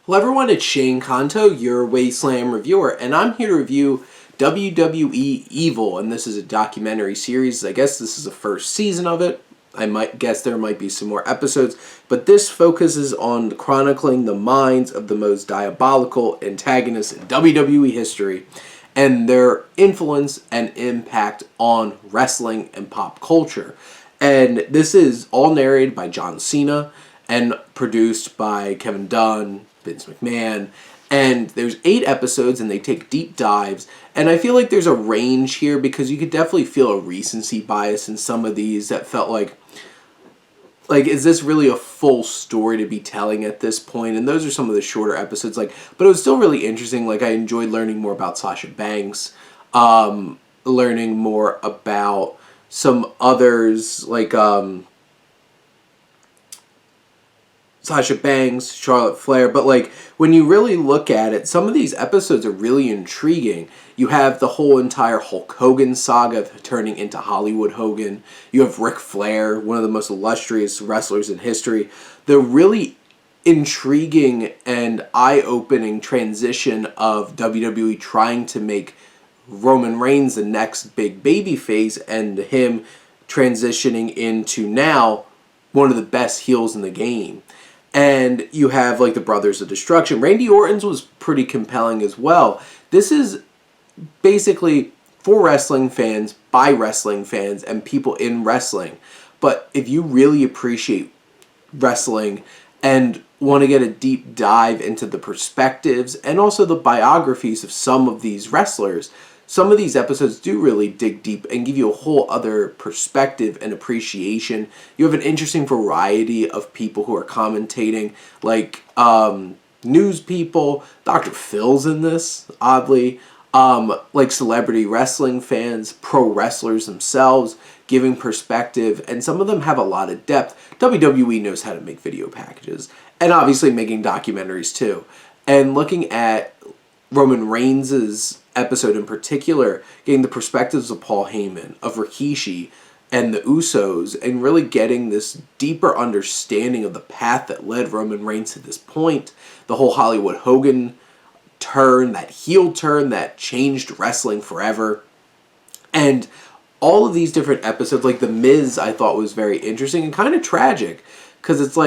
Hello everyone, it's Shane Kanto, your Wasteland reviewer, and I'm here to review WWE Evil, and this is a documentary series. I guess this is the first season of it. I might guess there might be some more episodes, but this focuses on chronicling the minds of the most diabolical antagonists in WWE history and their influence and impact on wrestling and pop culture. And this is all narrated by John Cena and produced by Kevin Dunn, Vince McMahon, and there's 8 episodes and they take deep dives, and I feel like there's a range here because you could definitely feel a recency bias in some of these that felt like is this really a full story to be telling at this point? And those are some of the shorter episodes, but it was still really interesting. I enjoyed learning more about Sasha Banks, learning more about some others Sasha Banks, Charlotte Flair, but when you really look at it, some of these episodes are really intriguing. You have the whole entire Hulk Hogan saga turning into Hollywood Hogan. You have Ric Flair, one of the most illustrious wrestlers in history. The really intriguing and eye-opening transition of WWE trying to make Roman Reigns the next big babyface and him transitioning into now one of the best heels in the game. And you have the Brothers of Destruction. Randy Orton's was pretty compelling as well. This is basically for wrestling fans, by wrestling fans, and people in wrestling. But if you really appreciate wrestling and want to get a deep dive into the perspectives and also the biographies of some of these wrestlers, some of these episodes do really dig deep and give you a whole other perspective and appreciation. You have an interesting variety of people who are commentating, news people. Dr. Phil's in this, oddly. Celebrity wrestling fans, pro wrestlers themselves, giving perspective, and some of them have a lot of depth. WWE knows how to make video packages, and obviously making documentaries too. And looking at Roman Reigns' episode in particular, getting the perspectives of Paul Heyman, of Rikishi, and the Usos, and really getting this deeper understanding of the path that led Roman Reigns to this point, the whole Hollywood Hogan turn, that heel turn that changed wrestling forever, and all of these different episodes, The Miz, I thought was very interesting and kind of tragic, because it's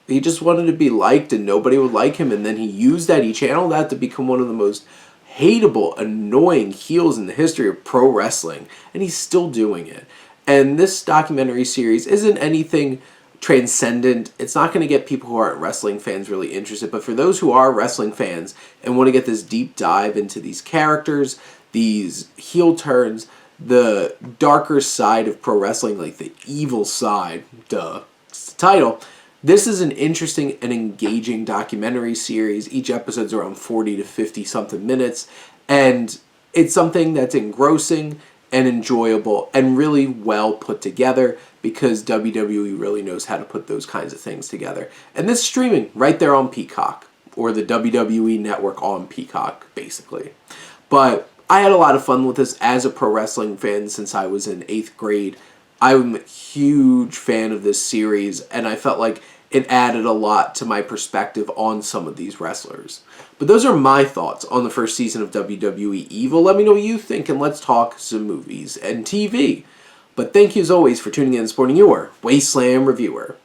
he just wanted to be liked and nobody would like him, and then he used that, he channeled that to become one of the most hateable, annoying heels in the history of pro wrestling, and he's still doing it. And this documentary series isn't anything transcendent. It's not going to get people who aren't wrestling fans really interested, but for those who are wrestling fans and want to get this deep dive into these characters, these heel turns, the darker side of pro wrestling, the evil side, duh, it's the title. This is an interesting and engaging documentary series. Each episode's around 40 to 50 something minutes, and it's something that's engrossing and enjoyable and really well put together because WWE really knows how to put those kinds of things together. And this is streaming right there on Peacock, or the WWE network on Peacock, basically. But I had a lot of fun with this as a pro wrestling fan since I was in 8th grade. I'm a huge fan of this series, and I felt like it added a lot to my perspective on some of these wrestlers. But those are my thoughts on the first season of WWE Evil. Let me know what you think, and let's talk some movies and TV. But thank you as always for tuning in and supporting your Wasteland reviewer.